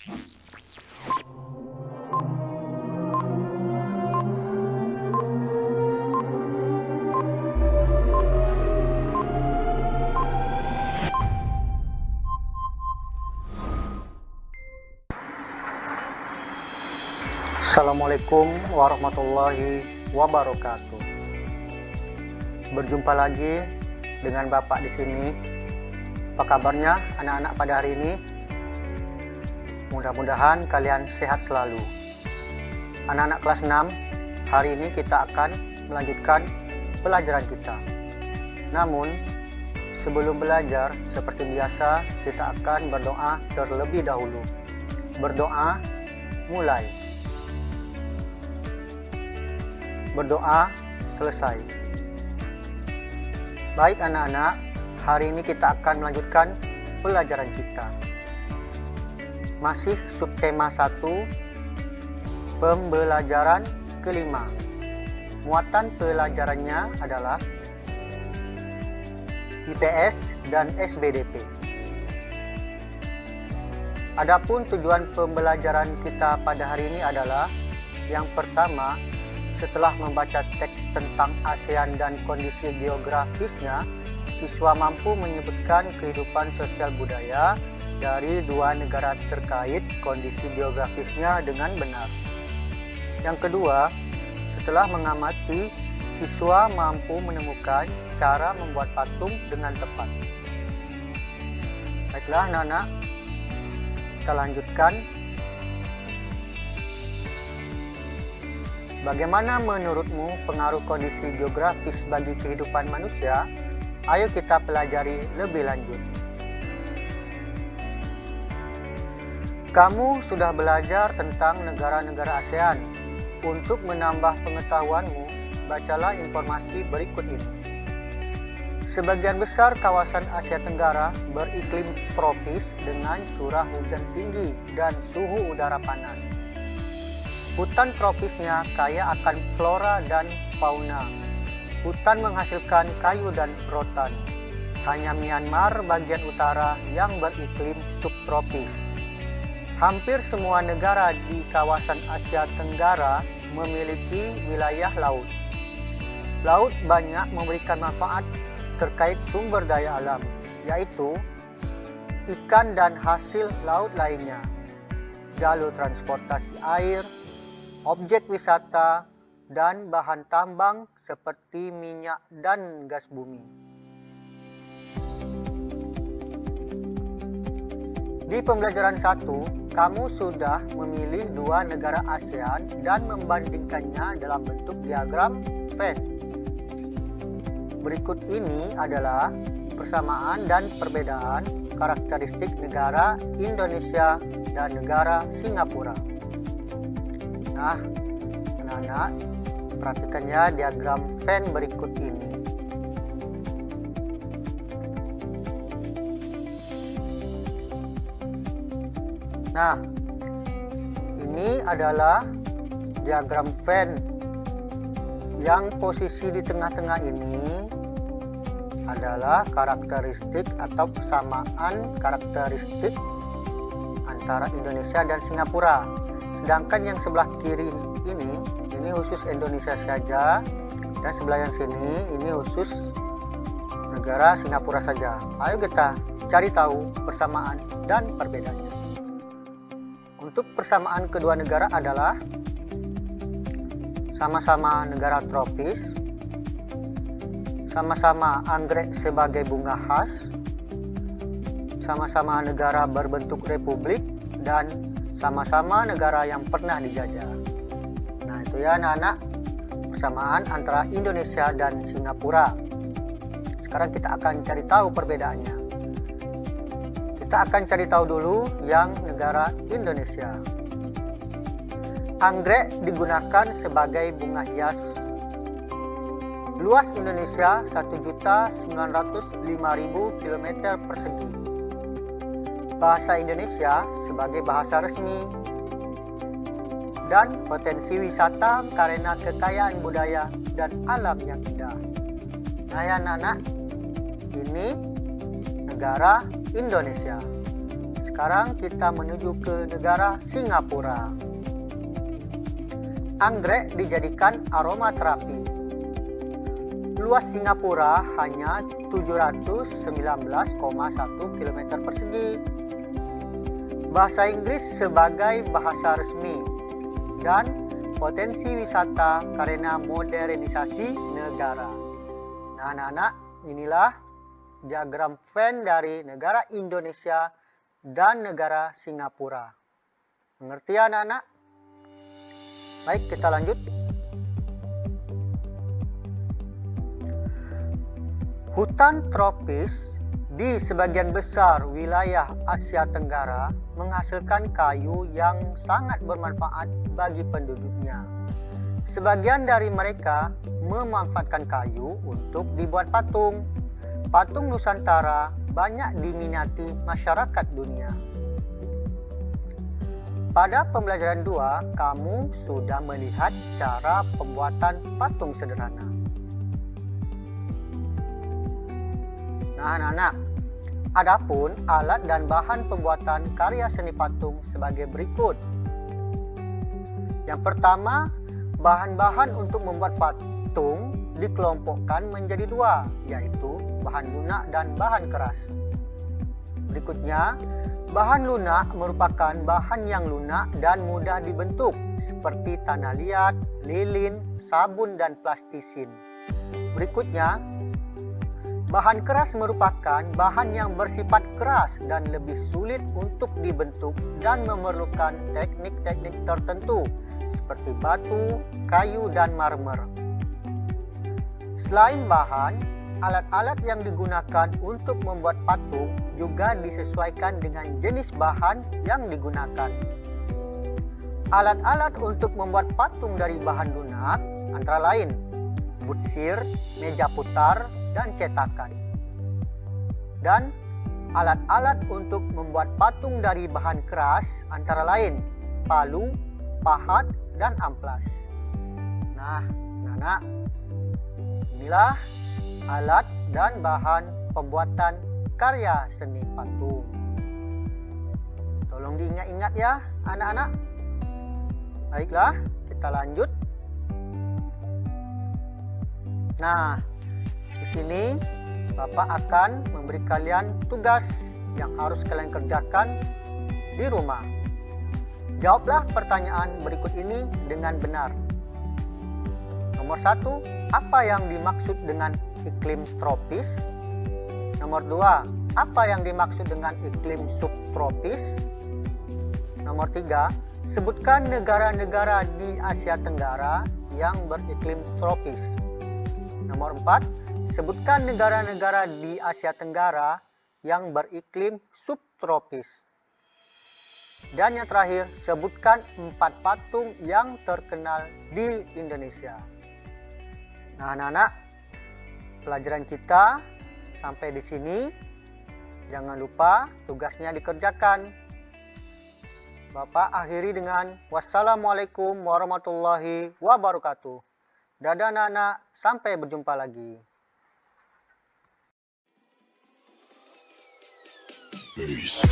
Assalamualaikum warahmatullahi wabarakatuh. Berjumpa lagi dengan Bapak di sini. Apa kabarnya anak-anak pada hari ini? Mudah-mudahan kalian sehat selalu. Anak-anak kelas 6, hari ini kita akan melanjutkan pelajaran kita. Namun, sebelum belajar, seperti biasa, kita akan berdoa terlebih dahulu. Berdoa, mulai. Berdoa, selesai. Baik anak-anak, hari ini kita akan melanjutkan pelajaran kita. Masih subtema 1, pembelajaran kelima. Muatan pelajarannya adalah IPS dan SBDP. Adapun tujuan pembelajaran kita pada hari ini adalah yang pertama, setelah membaca teks tentang ASEAN dan kondisi geografisnya, siswa mampu menyebutkan kehidupan sosial budaya dari dua negara terkait kondisi geografisnya dengan benar. Yang kedua, setelah mengamati, siswa mampu menemukan cara membuat patung dengan tepat. Baiklah anak-anak, kita lanjutkan. Bagaimana menurutmu pengaruh kondisi geografis bagi kehidupan manusia? Ayo kita pelajari lebih lanjut. Kamu sudah belajar tentang negara-negara ASEAN. Untuk menambah pengetahuanmu, bacalah informasi berikut ini. Sebagian besar kawasan Asia Tenggara beriklim tropis dengan curah hujan tinggi dan suhu udara panas. Hutan tropisnya kaya akan flora dan fauna. Hutan menghasilkan kayu dan rotan. Hanya Myanmar bagian utara yang beriklim subtropis. Hampir semua negara di kawasan Asia Tenggara memiliki wilayah laut. Laut banyak memberikan manfaat terkait sumber daya alam, yaitu ikan dan hasil laut lainnya, jalur transportasi air, objek wisata, dan bahan tambang seperti minyak dan gas bumi. Di pembelajaran 1, kamu sudah memilih dua negara ASEAN dan membandingkannya dalam bentuk diagram Venn. Berikut ini adalah persamaan dan perbedaan karakteristik negara Indonesia dan negara Singapura. Nah, anak-anak, perhatikannya diagram Venn berikut ini. Nah, ini adalah diagram Venn. Yang posisi di tengah-tengah ini adalah karakteristik atau persamaan karakteristik antara Indonesia dan Singapura. Sedangkan yang sebelah kiri ini khusus Indonesia saja, dan sebelah yang sini ini khusus negara Singapura saja. Ayo kita cari tahu persamaan dan perbedaannya. Untuk persamaan kedua negara adalah sama-sama negara tropis, sama-sama anggrek sebagai bunga khas, sama-sama negara berbentuk republik, dan sama-sama negara yang pernah dijajah. Nah, itu ya anak-anak, persamaan antara Indonesia dan Singapura. Sekarang kita akan cari tahu perbedaannya. Kita akan cari tahu dulu yang negara Indonesia. Anggrek digunakan sebagai bunga hias. Luas Indonesia 1.905.000 km persegi. Bahasa Indonesia sebagai bahasa resmi. Dan potensi wisata karena kekayaan budaya dan alam yang indah. Nah ya anak-anak, ini negara Indonesia. Sekarang kita menuju ke negara Singapura. Anggrek dijadikan aromaterapi. Luas Singapura hanya 719,1 km persegi. Bahasa Inggris sebagai bahasa resmi dan potensi wisata karena modernisasi negara. Nah, anak-anak, inilah diagram Venn dari negara Indonesia dan negara Singapura. Mengerti ya, anak-anak? Baik, kita lanjut. Hutan tropis di sebagian besar wilayah Asia Tenggara menghasilkan kayu yang sangat bermanfaat bagi penduduknya. Sebagian dari mereka memanfaatkan kayu untuk dibuat patung. Patung Nusantara banyak diminati masyarakat dunia. Pada pembelajaran 2, kamu sudah melihat cara pembuatan patung sederhana. Nah, anak-anak, adapun alat dan bahan pembuatan karya seni patung sebagai berikut. Yang pertama, bahan-bahan untuk membuat patung dikelompokkan menjadi dua, yaitu bahan lunak dan bahan keras. Berikutnya, bahan lunak merupakan bahan yang lunak dan mudah dibentuk, seperti tanah liat, lilin, sabun, dan plastisin. Berikutnya, bahan keras merupakan bahan yang bersifat keras dan lebih sulit untuk dibentuk dan memerlukan teknik-teknik tertentu seperti batu, kayu, dan marmer. Selain bahan, alat-alat yang digunakan untuk membuat patung juga disesuaikan dengan jenis bahan yang digunakan. Alat-alat untuk membuat patung dari bahan lunak antara lain butsir, meja putar, dan cetakan. Dan alat-alat untuk membuat patung dari bahan keras antara lain palu, pahat, dan amplas. Nah, anak-anak, inilah alat dan bahan pembuatan karya seni patung. Tolong diingat-ingat ya, anak-anak. Baiklah, kita lanjut. Nah, di sini Bapak akan memberi kalian tugas yang harus kalian kerjakan di rumah. Jawablah pertanyaan berikut ini dengan benar. Nomor 1, apa yang dimaksud dengan iklim tropis? Nomor 2, apa yang dimaksud dengan iklim subtropis? Nomor 3, sebutkan negara-negara di Asia Tenggara yang beriklim tropis. Nomor 4, sebutkan negara-negara di Asia Tenggara yang beriklim subtropis. Dan yang terakhir, sebutkan 4 patung yang terkenal di Indonesia. Nah, anak-anak, pelajaran kita sampai di sini. Jangan lupa tugasnya dikerjakan. Bapak akhiri dengan wassalamualaikum warahmatullahi wabarakatuh. Dadah anak-anak, sampai berjumpa lagi. Peace.